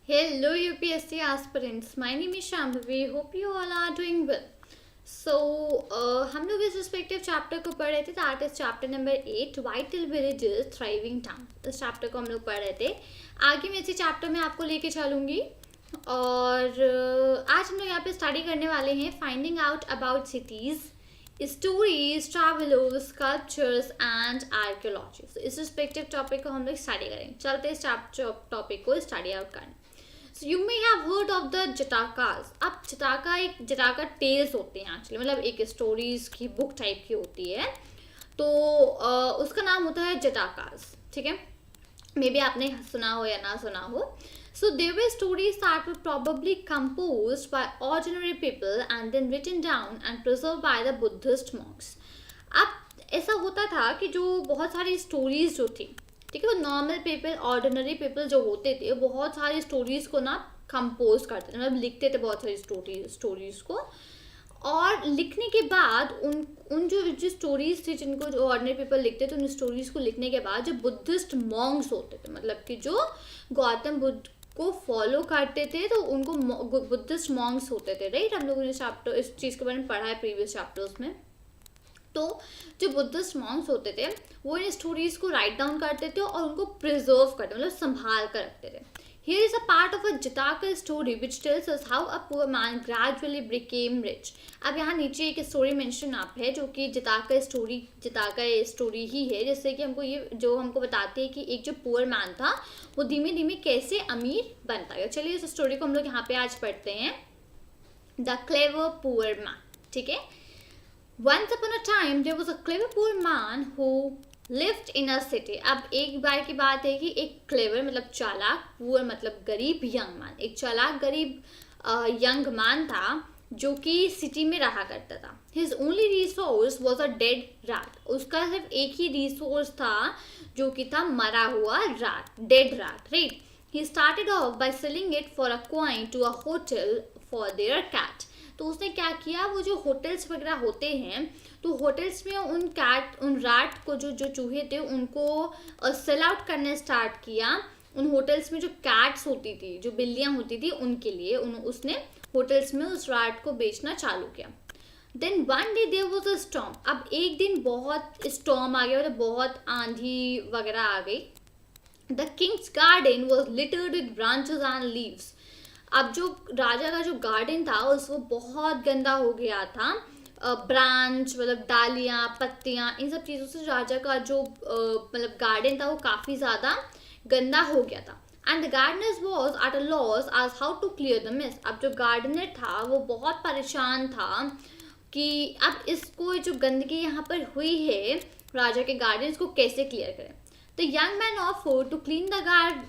Hello UPSC aspirants, my name is Shambhavi. Hope you all are doing well. So हम लोग इस respective chapter को पढ़ रहे थे, that is chapter number 8 vital villages thriving town. इस चैप्टर को हम लोग पढ़ रहे थे। आगे मैं इसी चैप्टर में आपको लेके चलूँगी और आज हम लोग यहाँ पे स्टडी करने वाले हैं finding out about cities, stories, travellers, sculptures and archaeology. इस रिस्पेक्टिव टॉपिक को हम लोग स्टडी करेंगे। चलते इस टॉपिक को स्टडी आउट करने। So you may have heard of the Jatakas। अब जटाका टेल्स होते हैं एक्चुअली, मतलब एक स्टोरीज की बुक टाइप की होती है, तो उसका नाम होता है जटाकास। ठीक है, मे बी आपने सुना हो या ना सुना हो। So there were stories that were probably composed by ordinary people and then written down and preserved by the Buddhist monks। अब ऐसा होता था कि जो बहुत सारी स्टोरीज जो थी, ठीक है, वो नॉर्मल पीपल, ऑर्डिनरी पीपल जो होते थे, बहुत सारी स्टोरीज को ना कंपोज करते थे, मतलब लिखते थे बहुत सारी स्टोरीज को। और लिखने के बाद उन जो स्टोरीज थी, जिनको जो ऑर्डिनरी पीपल लिखते थे, उन स्टोरीज को लिखने के बाद जो बुद्धिस्ट मॉन्क्स होते थे, मतलब कि जो गौतम बुद्ध को फॉलो करते थे, तो उनको बुद्धिस्ट मॉन्क्स होते थे, राइट। हम लोगों ने इस चीज़ के बारे में पढ़ा है प्रीवियस चैप्टर्स में। तो जो बुद्धिस्ट मॉन्क्स होते थे वो इन स्टोरीज को राइट डाउन करते थे और उनको प्रिजर्व करते, मतलब संभाल कर रखते थे। Here is a part of a Jataka story which tells us how a poor man gradually became rich. अब यहाँ नीचे एक स्टोरी मेंशन आप है जो कि जटाका स्टोरी ही है, जिससे कि हमको ये जो हमको बताते हैं कि एक जो पुअर मैन था वो धीमे धीमे कैसे अमीर बनता है। चलिए इस स्टोरी को हम लोग यहाँ पे आज पढ़ते हैं, द क्लेवर पुअर मैन। ठीक है, Once upon a time there was a clever poor man who lived in a city। अब एक बार की बात है कि एक क्लेवर मतलब चालाक, पुअर मतलब गरीब, यंग मैन, एक चालाक गरीब यंग मैन था जो कि सिटी में रहा करता था। His only resource was a dead rat। उसका सिर्फ एक ही रिसोर्स था जो कि था मरा हुआ rat, dead rat, right। He started off by selling it for a coin to a hotel for their cat। तो उसने क्या किया, वो जो होटल्स वगैरह होते हैं, तो होटल्स में उन रैट को जो चूहे थे उनको सेल आउट करना स्टार्ट किया। उन होटल्स में जो कैट्स होती थी, जो बिल्लियाँ होती थी, उनके लिए उसने होटल्स में उस रैट को बेचना चालू किया। Then one day there was a storm. अब एक दिन बहुत स्टॉर्म आ गया, मतलब बहुत आंधी वगैरह आ गई। The Kings garden was littered with branches and leaves. अब जो राजा का जो गार्डन था उसको बहुत गंदा हो गया था। ब्रांच मतलब डालियाँ, पत्तियाँ, इन सब चीज़ों से राजा का जो मतलब गार्डन था वो काफ़ी ज़्यादा गंदा हो गया था। And the gardener was at a loss as how to clear the mess. अब जो गार्डनर था वो बहुत परेशान था कि अब इसको जो गंदगी यहाँ पर हुई है राजा के गार्डन, इसको कैसे क्लियर करें। The young man offered to clean the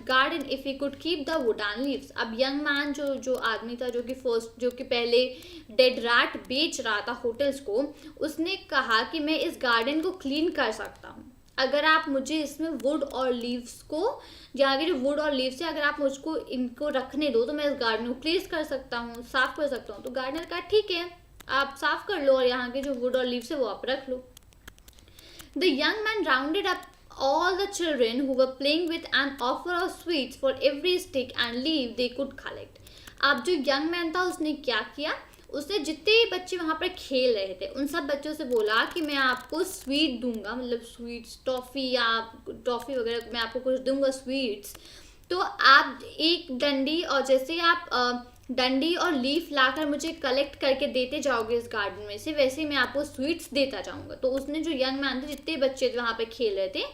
garden if he could keep the wood and leaves। अब young man जो आदमी था जो कि पहले डेड रैट बेच रहा था होटल्स को, उसने कहा कि मैं इस गार्डन को क्लीन कर सकता हूँ अगर आप मुझे इसमें वुड और लीव्स को, यहाँ के जो वुड और लीव्स है, अगर आप मुझको इनको रखने दो तो मैं इस गार्डन को क्लीन कर सकता हूँ, साफ कर सकता हूँ। तो गार्डनर कहा ठीक है, आप साफ कर लो और यहाँ के जो वुड और लीव्स है वो आप रख लो। The young man rounded up all the children who were playing with an offer of sweets for every stick and leaf they could collect। अब जो यंग मैन था उसने क्या किया, उसने जितने बच्चे वहाँ पर खेल रहे थे उन सब बच्चों से बोला कि मैं आपको स्वीट दूंगा, मतलब स्वीट्स, टॉफ़ी वगैरह मैं आपको कुछ दूंगा, स्वीट्स। तो आप एक डंडी और जैसे आप डंडी और लीफ लाकर मुझे कलेक्ट करके देते जाओगे इस गार्डन में से, वैसे ही मैं आपको स्वीट्स देता जाऊंगा। तो उसने जो यंग मैन थे, जितने बच्चे वहाँ पे खेल रहे थे,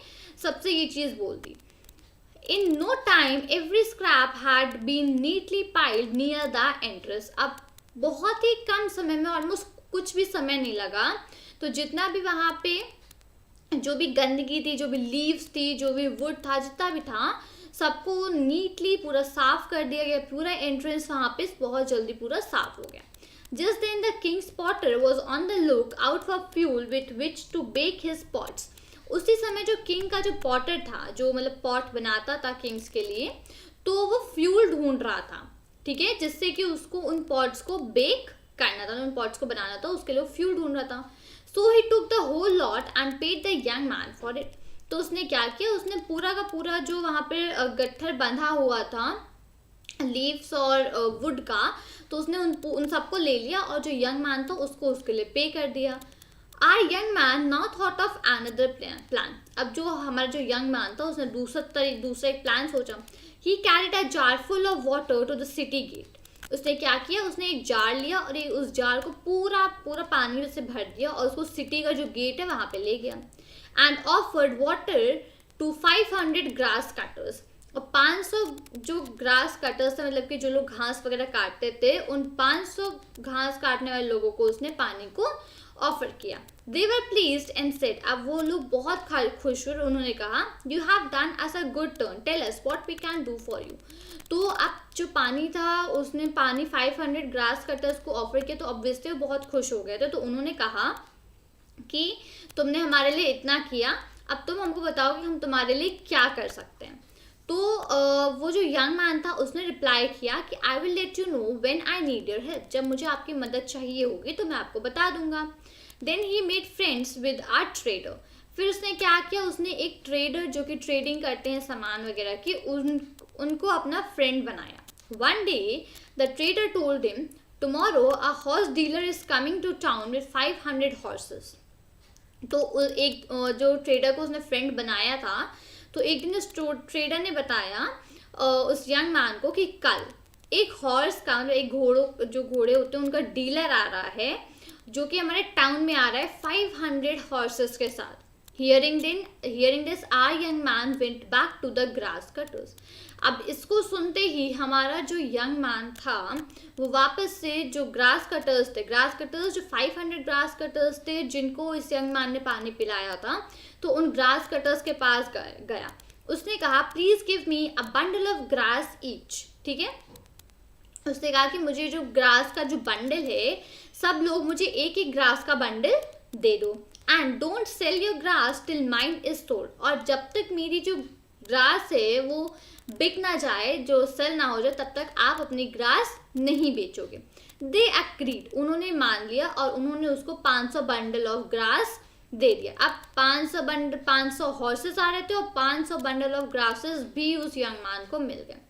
सबसे ये चीज़ बोल दी। In no time every scrap had been neatly piled near the entrance. अब बहुत ही कम समय में, ऑलमोस्ट कुछ भी समय नहीं लगा, तो जितना भी वहाँ पे जो भी गंदगी थी, जो भी लीव्स थी, जो भी वुड था, जितना भी था, सबको नीटली पूरा साफ कर दिया गया। पूरा एंट्रेंस वहाँ पे बहुत जल्दी पूरा साफ हो गया। Just then the king's potter was on the look out for fuel with which to bake his pots. उसी समय जो किंग का जो पॉटर था, जो मतलब पॉट बनाता था किंग्स के लिए, तो वो फ्यूल ढूंढ रहा था, ठीक है, जिससे कि उसको उन पॉट्स को बेक करना था, उन पॉट्स को बनाना था, उसके लिए फ्यूल ढूंढ रहा था। So he took the whole lot and paid the young man for it. तो उसने क्या किया, उसने पूरा का पूरा जो वहाँ पे गट्ठर बंधा हुआ था लीव्स और वुड का, तो उसने उन सबको ले लिया और जो यंग मैन था उसको उसके लिए पे कर दिया. Our young man now thought of another plan. अब जो हमारा जो यंग मैन था उसने दूसरा एक प्लान सोचा. He carried a jar full of water to the city gate. उसने क्या किया, उसने एक जार लिया और उस जार को पूरा पूरा पानी से भर दिया और उसको सिटी का जो गेट है वहाँ पे ले गया. And offered water to 500 grass cutters. और 500 जो ग्रास कटर्स थे, मतलब कि जो लोग घास वगैरह काटते थे, उन 500 घास काटने वाले लोगों को उसने पानी को ऑफर किया. They were pleased and said. अब वो लोग बहुत खुश हुए. उन्होंने कहा, you have done us a good turn, tell us what we can do for you. तो अब जो पानी था, उसने पानी 500 ग्रास कटर्स को ऑफर किया, तो ऑब्वियसली वो बहुत खुश हो गए थे. तो उन्होंने कहा कि तुमने हमारे लिए इतना किया, अब तुम हमको बताओ कि हम तुम्हारे लिए क्या कर सकते हैं. तो वो जो यंग मैन था उसने रिप्लाई किया कि I will let you know when I need your help. जब मुझे आपकी मदद चाहिए होगी तो मैं आपको बता दूंगा. Then he made friends with a trader. फिर उसने क्या किया, उसने एक ट्रेडर जो कि ट्रेडिंग करते हैं सामान वगैरह की, उनको अपना फ्रेंड बनाया. One day the trader told him, tomorrow a horse dealer is coming to town with 500 horses. तो एक जो ट्रेडर को उसने फ्रेंड बनाया था, तो एक दिन उस ट्रेडर ने बताया उस यंग मैन को कि कल एक हॉर्स का, मतलब एक घोड़े होते हैं उनका डीलर आ रहा है जो कि हमारे टाउन में आ रहा है 500 हॉर्सेस के साथ. Hearing this, our young man went back to the grass cutters. अब इसको सुनते ही हमारा जो यंग मैन था वो वापस से जो ग्रास कटर्स जो 500 ग्रास कटर्स थे जिनको इस यंग मैन ने पानी पिलाया था, तो उन ग्रास कटर्स के पास गया. उसने कहा, please give me a bundle of grass each. ठीक है, उसने कहा कि मुझे जो ग्रास का जो बंडल है, सब लोग मुझे एक एक ग्रास का बंडल दे दो. And don't sell your grass till mine is sold. और जब तक मेरी जो ग्रास है वो बिक ना जाए, जो सेल ना हो जाए, तब तक आप अपनी ग्रास नहीं बेचोगे. They agreed. उन्होंने मान लिया और उन्होंने उसको 500 बंडल ऑफ ग्रास दे दिया. अब 500 हॉर्सेस आ रहे थे और 500 बंडल ऑफ ग्रासेस भी उस यंग मैन को मिल गए.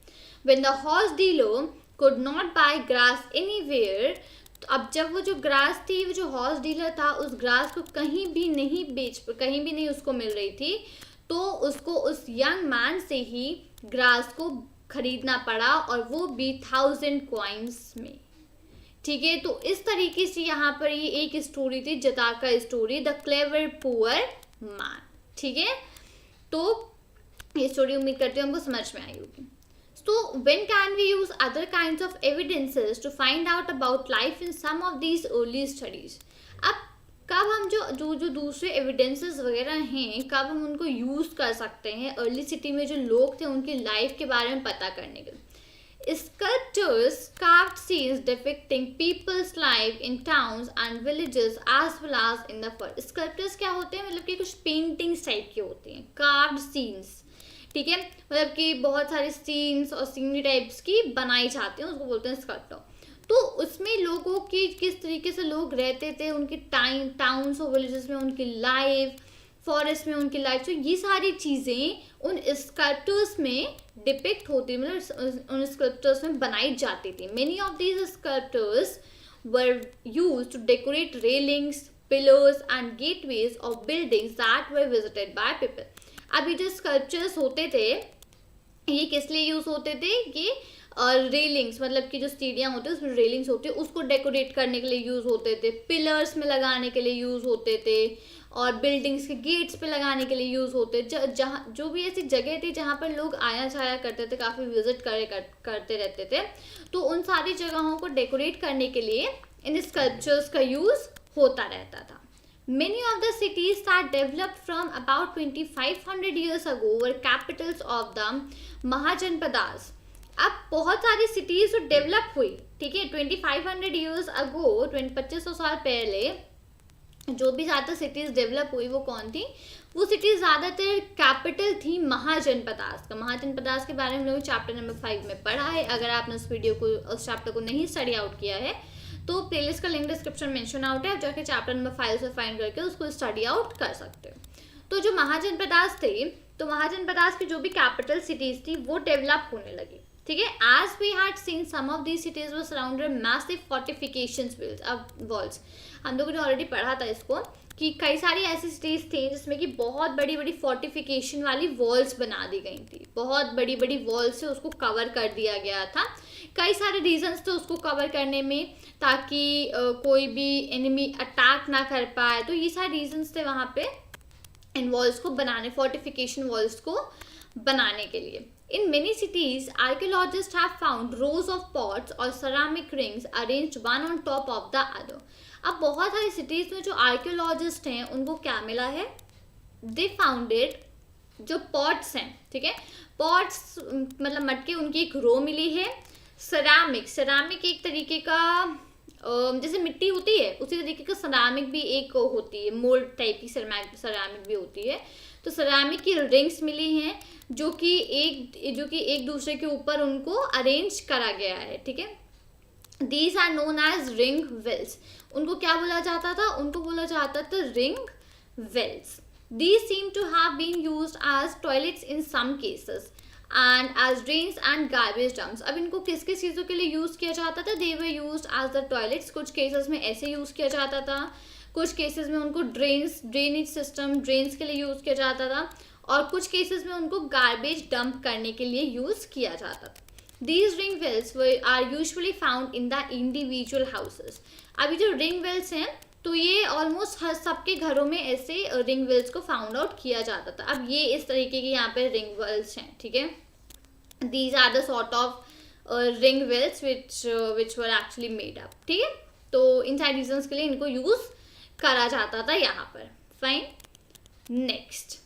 When the horse dealer could not buy grass anywhere. तो अब जब वो जो ग्रास थी, वो जो हॉर्स डीलर था, उस ग्रास को कहीं भी नहीं उसको मिल रही थी, तो उसको उस यंग मैन से ही ग्रास को खरीदना पड़ा, और वो भी 1000 कॉइन्स में. ठीक है, तो इस तरीके से यहाँ पर ये एक स्टोरी थी, Jataka story, the clever poor man. ठीक है, तो ये स्टोरी उम्मीद करती हूँ हमको समझ में आई होगी. So when can we use other kinds of evidences to find out about life in some of these early studies? अब कब हम जो दूसरे एविडेंसेस वगैरह हैं, कब हम उनको यूज़ कर सकते हैं अर्ली सिटी में जो लोग थे उनकी लाइफ के बारे में पता करने के लिए. Sculptors carved scenes depicting people's life in towns and villages as well as in the forest. Sculptors क्या होते हैं, मतलब कि कुछ पेंटिंग्स टाइप के होते हैं, carved scenes. ठीक है, मतलब कि बहुत सारे सीन्स और सीनरी टाइप्स की बनाई जाती हैं, उसको बोलते हैं स्कल्पचर. तो उसमें लोगों की किस तरीके से लोग रहते थे, उनकी टाउन्स और विलेजेस में उनकी लाइफ, फॉरेस्ट में उनकी लाइफ, तो ये सारी चीज़ें उन स्कल्पचर्स में डिपिक्ट होती, मतलब उन स्कल्पचर्स में बनाई जाती थी. Many of these sculptures were used to decorate railings, pillars and gateways of buildings that were visited by people. अब ये जो स्कल्पचर्स होते थे ये किस लिए यूज़ होते थे, ये रेलिंग्स, मतलब कि जो सीढ़ियाँ होती है उसमें रेलिंग्स होती है, उसको डेकोरेट करने के लिए यूज़ होते थे, पिलर्स में लगाने के लिए यूज़ होते थे, और बिल्डिंग्स के गेट्स पे लगाने के लिए यूज़ होते. जहाँ जो भी ऐसी जगह थी जहाँ पर लोग आया जाया करते थे, काफ़ी विजिट करते रहते थे, तो उन सारी जगहों को डेकोरेट करने के लिए इन स्कल्पचर्स का यूज़ होता रहता था. Many of the cities that developed from about 2500 years ago were capitals of the Mahajanpadas. अब बहुत सारी सिटीज जो डेवलप हुई, ठीक है, 2500 years ago, 2500 साल पहले जो भी ज़्यादा सिटीज डेवलप हुई वो कौन थी, वो सिटीज ज़्यादातर कैपिटल थी महाजनपदास का. महाजनपदास के बारे में हम लोग चैप्टर नंबर 5 में पढ़ा है. अगर आपने उस चैप्टर को नहीं स्टडी आउट किया है तो प्लेलिस्ट का लिंक डिस्क्रिप्शन मेंशन आउट है, आप जाके चैप्टर नंबर 5 से फाइंड करके उसको स्टडी आउट कर सकते हो. तो जो महाजनपदास थे, तो महाजनपदास की जो भी कैपिटल सिटीज थी वो डेवलप होने लगी. ठीक है. As we had seen, some of these cities were surrounded massive fortifications walls. हम लोगों ने ऑलरेडी पढ़ा था इसको कि कई सारी ऐसी सिटीज थी जिसमें कि बहुत बड़ी बड़ी फोर्टिफिकेशन वाली वॉल्स बना दी गई थी. बहुत बड़ी बड़ी वॉल से उसको कवर कर दिया गया था. कई सारे रीजंस थे उसको कवर करने में, ताकि कोई भी एनिमी अटैक ना कर पाए. तो ये सारे रीजंस थे वहाँ पे इन वॉल्स को बनाने, फोर्टिफिकेशन वॉल्स को बनाने के लिए. In many cities, archaeologists have found rows of pots or ceramic rings arranged one on top of the other. अब बहुत सारी cities में जो archaeologists हैं उनको क्या मिला है? They found it, जो pots हैं, ठीक है, pots मतलब मटके, उनकी एक रो मिली है. ceramic एक तरीके का जैसे मिट्टी होती है उसी तरीके का सेरामिक भी एक होती है, मोल्ड टाइप की सेरामिक भी होती है. तो सेरामिक की रिंग्स मिली हैं जो कि एक दूसरे के ऊपर उनको अरेंज करा गया है. ठीक है. These are known as ring wells. उनको क्या बोला जाता था? उनको बोला जाता था ring wells. These seem to have been used as toilets in some cases and as drains and garbage dumps. अब इनको किस किस चीज़ों के लिए यूज़ किया जाता था? They were used as the toilets. कुछ केसेस में ऐसे यूज़ किया जाता था, कुछ केसेस में उनको ड्रेनेज सिस्टम, ड्रेन्स के लिए यूज़ किया जाता था, और कुछ केसेस में उनको गार्बेज डंप करने के लिए यूज़ किया जाता था. These ring wells are usually found in the individual houses. अभी जो रिंग वेल्स हैं तो ये ऑलमोस्ट हर सबके घरों में ऐसे रिंग वेल्स को फाउंड आउट किया जाता था. अब ये इस तरीके के यहाँ पे रिंग वेल्स हैं. ठीक है. These are the sort of ring wells which were actually made up. ठीक है. तो इन सारे रीजंस के लिए इनको यूज करा जाता था यहाँ पर. Fine. Next,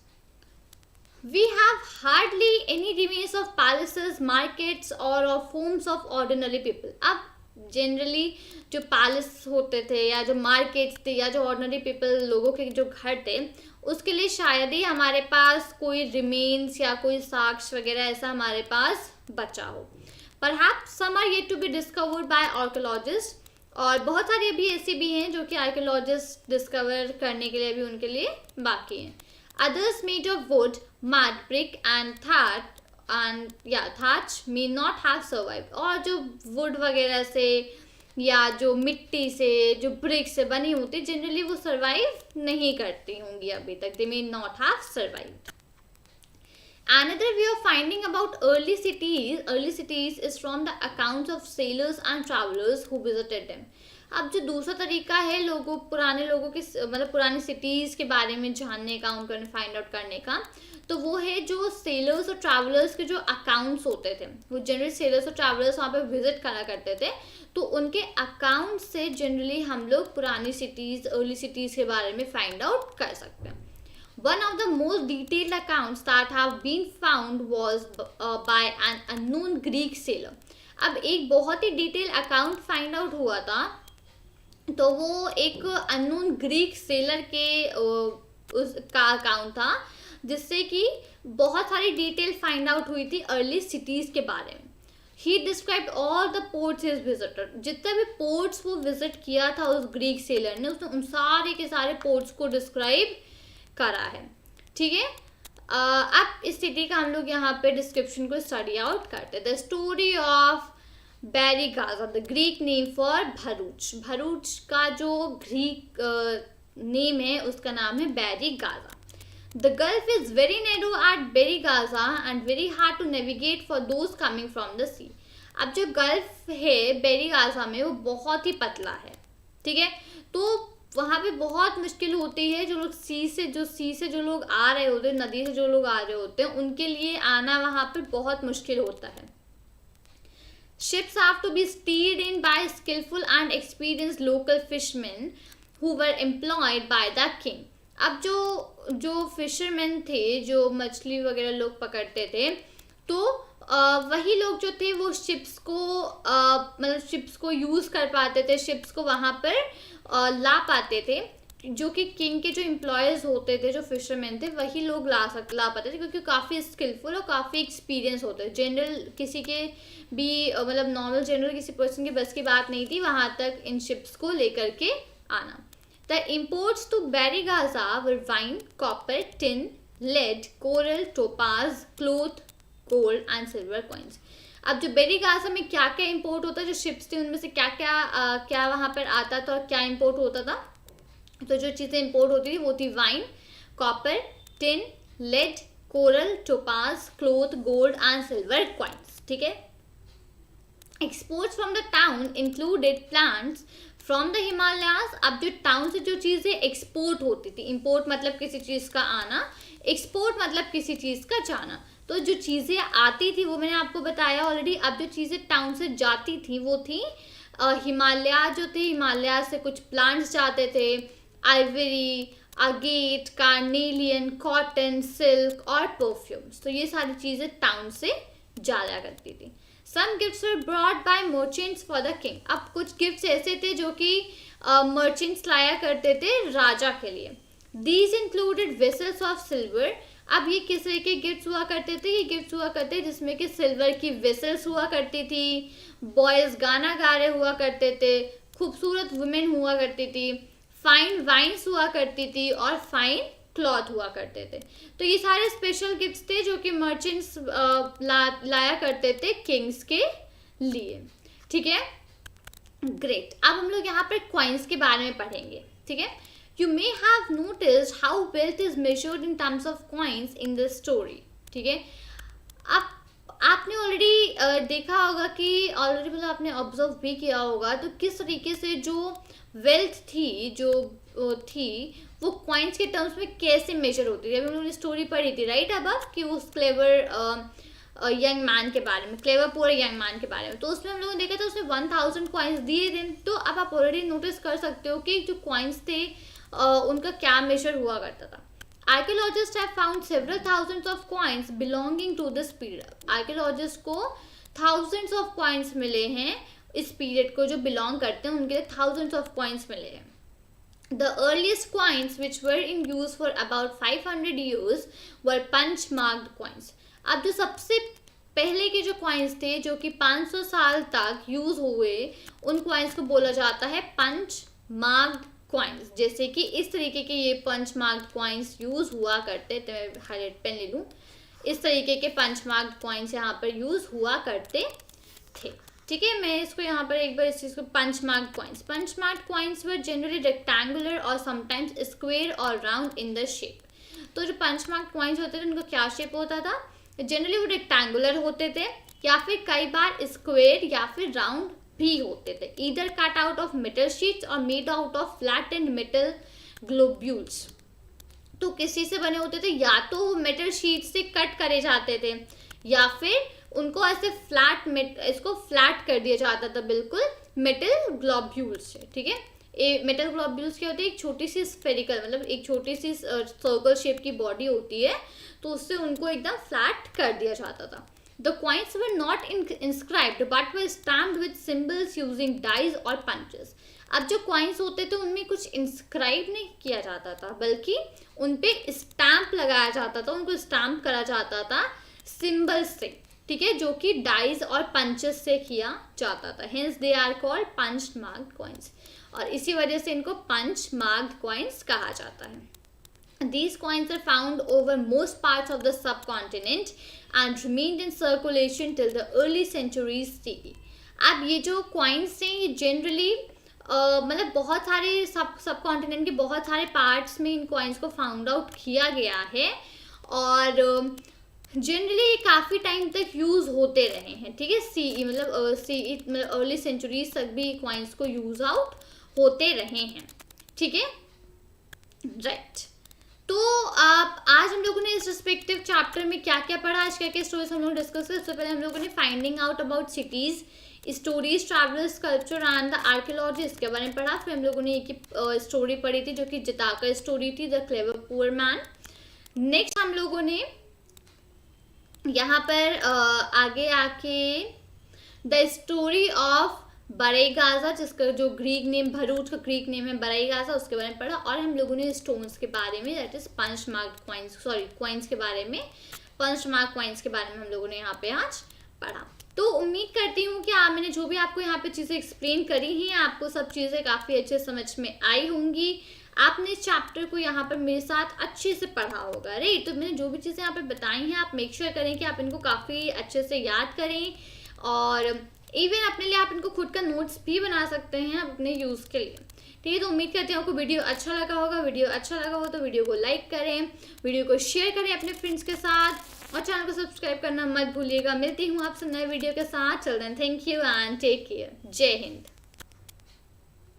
we have hardly any remains of palaces, markets or of homes of ordinary people. अब जनरली जो पैलेस होते थे या जो मार्केट्स थे या जो ऑर्डिनरी पीपल लोगों के जो घर थे उसके लिए शायद ही हमारे पास कोई रिमेन्स या कोई साक्ष्य वगैरह ऐसा हमारे पास बचा हो. Perhaps some are yet to be discovered by archaeologist. और बहुत सारी अभी ऐसी भी हैं जो कि आर्कियोलॉजिस्ट डिस्कवर करने के लिए अभी उनके लिए बाकी हैं. Others made of wood, mud, brick and thatch may not have survived. और जो wood वगैरह से या जो मिट्टी से, जो brick से बनी होती, जनरली वो survive नहीं करती होंगी अभी तक. They may not have survived. Another way of finding about early cities is from the accounts of sailors and travelers who visited them. अब जो दूसरा तरीका है पुराने लोगों के मतलब पुरानी सिटीज़ के बारे में जानने का, उनको फाइंड आउट करने का, तो वो है जो सेलर्स और ट्रैवलर्स के जो अकाउंट्स होते थे. वो जनरली सेलर्स और ट्रैवलर्स वहाँ पे विजिट करा करते थे, तो उनके अकाउंट से जनरली हम लोग पुरानी सिटीज़, अर्ली सिटीज़ के बारे में फाइंड आउट कर सकते हैं. One of the most detailed accounts that have been found was by an unknown Greek sailor. अब एक बहुत ही डिटेल अकाउंट फाइंड आउट हुआ था, तो वो एक अननोन ग्रीक सेलर के उसका अकाउंट था जिससे कि बहुत सारी डिटेल फाइंड आउट हुई थी अर्ली सिटीज़ के बारे में. ही described all the ports his visited. जितने भी पोर्ट्स वो विजिट किया था उस ग्रीक सेलर ने, उसने उन सारे के सारे पोर्ट्स को डिस्क्राइब करा है. ठीक है. अब इस सिटी का हम लोग यहाँ पे डिस्क्रिप्शन को स्टडी आउट करते हैं. The story of Barygaza, the Greek name for Bharuch. Bharuch का जो ग्रीक नेम है उसका नाम है Barygaza. The gulf is very narrow at Barygaza and very hard to navigate for those coming from the sea. अब जो गल्फ है बेरी गाजा में वो बहुत ही पतला है. ठीक है. तो वहाँ पे बहुत मुश्किल होती है, जो लोग सी से जो लोग आ रहे होते हैं, नदी से जो लोग आ रहे होते हैं, उनके लिए आना वहाँ पे बहुत मुश्किल होता है. Ships have to be steered in by skillful and experienced local fishermen who were employed by the king. अब जो फिशरमैन थे, जो मछली वगैरह लोग पकड़ते थे, तो वही लोग जो थे वो शिप्स को यूज़ कर पाते थे, शिप्स को वहाँ पर ला पाते थे. जो कि किंग के जो एम्प्लॉयज़ होते थे, जो फिशरमैन थे, वही लोग ला पाते थे क्योंकि काफ़ी स्किलफुल और काफ़ी एक्सपीरियंस होते थे. जनरल किसी के भी मतलब नॉर्मल जनरल किसी पर्सन के बस की बात नहीं थी वहाँ तक इन शिप्स को लेकर के आना. The imports to Barygaza were wine, copper, tin, lead, coral, topaz, cloth, gold and silver coins. अब जो बेरी गाजा में क्या क्या इंपोर्ट होता है, जो शिप्स थी उनमें से क्या क्या वहाँ पर आता था और क्या इंपोर्ट होता था, तो जो चीज़ें इंपोर्ट होती थी वो थी wine, copper, tin, lead, coral, topaz, cloth, gold and silver coins, ठीक है। Exports from the town included plants from the Himalayas. अब जो टाउन से जो चीज़ें एक्सपोर्ट होती थी, इंपोर्ट मतलब किसी चीज़ का आना, एक्सपोर्ट मतलब किसी चीज़ का जाना, तो जो चीज़ें आती थी वो मैंने आपको बताया ऑलरेडी। अब जो चीज़ें टाउन से जाती थी वो थी हिमालय, जो थे हिमालय से कुछ प्लांट्स जाते थे, ivory, agate, carnelian, cotton, silk और परफ्यूम्स, तो ये सारी चीज़ें टाउन से जाया करती थी। Some gifts were brought by merchants for the king. अब कुछ गिफ्ट्स ऐसे थे जो कि मर्चेंट्स लाया करते थे राजा के लिए। These included vessels of silver. अब ये किस तरह के गिफ्ट्स हुआ करते थे, ये गिफ्ट्स हुआ करते थे जिसमें कि सिल्वर की वेसल्स हुआ करती थी, बॉयज गाना गा रहे हुआ करते थे, खूबसूरत वुमेन हुआ करती थी, फाइन वाइन्स हुआ करती थी और फाइन क्लॉथ हुआ करते थे। तो ये सारे स्पेशल गिफ्ट्स थे जो कि मर्चेंट्स लाया करते थे किंग्स के लिए, ठीक है। ग्रेट। अब हम लोग यहाँ पर कॉइन्स के बारे में पढ़ेंगे, ठीक है। You may have noticed how wealth is measured in terms of coins in this story, ठीक है। अब आपने ऑलरेडी देखा होगा कि ऑलरेडी मतलब आपने ऑब्जर्व भी किया होगा तो किस तरीके से जो वेल्थ थी जो थी वो कॉइन्स के टर्म्स में कैसे मेजर होती थी। अभी हम लोगों ने स्टोरी पढ़ी थी राइट अब कि उस क्लेवर यंग मैन के बारे में, क्लेवर पुअर यंग मैन के बारे में, तो उसमें हम लोगों ने देखा था उसने 1000 कॉइन्स दिए थे। तो अब आप ऑलरेडी नोटिस कर सकते हो कि जो कॉइन्स थे उनका क्या मेजर हुआ करता था। Archaeologists have found several thousands of coins belonging to this period. Archaeologists को thousands of coins मिले हैं इस पीरियड को जो बिलोंग करते हैं उनके लिए thousands of coins मिले हैं। The earliest coins which were in use for about 500 years were punch marked coins. अब जो सबसे पहले के जो कॉइन्स थे जो कि 500 साल तक यूज हुए उन कॉइन्स को बोला जाता है पंच मार्क्ड कॉइन्स। जैसे कि इस तरीके के ये पंच मार्क्ड कॉइन्स यूज हुआ करते थे, मैं हाईलाइट पेन ले लूँ, इस तरीके के पंच मार्क्ड कॉइन्स यहाँ पर यूज हुआ करते थे, ठीक है। मैं इसको यहाँ पर एक बार इस चीज़ को punch marked coins were generally rectangular और समटाइम्स स्क्वेयर और राउंड इन द शेप। तो जो पंच मार्क्ड कॉइन्स होते थे उनका क्या शेप होता था, जनरली वो रेक्टेंगुलर होते थे या फिर कई बार स्क्वेयर या फिर राउंड भी होते थे, either cut out of metal sheets और made out of flat and metal globules. तो किस चीज से बने होते थे, या तो मेटल शीट से कट करे जाते थे या फिर उनको ऐसे इसको फ्लैट कर दिया जाता था बिल्कुल मेटल ग्लोब्यूल्स से, ठीक है। मेटल ग्लोब्यूल्स क्या होती है, एक छोटी सी स्फेरिकल मतलब एक छोटी सी सर्कल शेप की बॉडी होती है, तो उससे उनको एकदम फ्लैट कर दिया जाता था। The coins were not inscribed but were stamped with symbols using dies or punches. अब जो coins होते थे उनमें कुछ इंस्क्राइब नहीं किया जाता था बल्कि उन पे स्टैम्प लगाया जाता था, उनको स्टैम्प करा जाता था सिंबल्स से, ठीक है, जो कि डाइज और पंचेस से किया जाता था। Hence they are called punch marked coins और इसी वजह से इनको punch marked coins कहा जाता है। These coins are found over most parts of the subcontinent and remained in circulation till the early centuries CE. अब ये जो coins हैं ये generally मतलब बहुत सारे सब कॉन्टिनेंट के बहुत सारे पार्ट्स में इन coins को फाउंड आउट किया गया है और जनरली ये काफ़ी टाइम तक यूज़ होते रहे हैं, ठीक है। CE मतलब अर्ली सेंचुरीज तक भी coins को यूज़ आउट होते रहे हैं, ठीक है, राइट। तो आज हम लोगों ने इस रिस्पेक्टिव चैप्टर में क्या क्या पढ़ा, आज क्या क्या स्टोरीज हम लोग डिस्कस किए। सबसे पहले हम लोगों ने finding out about cities, stories, travellers, culture and the archaeology इसके बारे में पढ़ा। फिर हम लोगों ने एक स्टोरी पढ़ी थी जो कि जिताकर स्टोरी थी, the clever poor man. Next हम लोगों ने यहाँ पर आगे आके द स्टोरी ऑफ बरई गाजा, जिसका जो ग्रीक नेम भरूच का ग्रीक नेम है बरई गाजा, उसके बारे में पढ़ा। और हम लोगों ने स्टोन्स के बारे में that is punch marked coins, coins के बारे में, पंच मार्क कॉइन्स के बारे में हम लोगों ने यहाँ पे आज पढ़ा। तो उम्मीद करती हूँ कि मैंने जो भी आपको यहाँ पे चीज़ें एक्सप्लेन करी हैं आपको सब चीज़ें काफ़ी अच्छे समझ में आई होंगी। आपने इस चैप्टर को यहाँ पर मेरे साथ अच्छे से पढ़ा होगा, राइट। तो मैंने जो भी चीज़ें यहाँ पे बताई हैं आप मेक श्योर करें कि आप इनको काफ़ी अच्छे से याद करें और इवन अपने लिए आप इनको खुद का नोट्स भी बना सकते हैं अपने यूज़ के लिए। ठीक है, तो उम्मीद करती हूँ आपको वीडियो अच्छा लगा होगा। वीडियो अच्छा लगा हो तो वीडियो को लाइक करें, वीडियो को शेयर करें अपने फ्रेंड्स के साथ और चैनल को सब्सक्राइब करना मत भूलिएगा। मिलती हूँ आपसे नए वीडियो के साथ। चल then, thank you and take care. जय हिंद।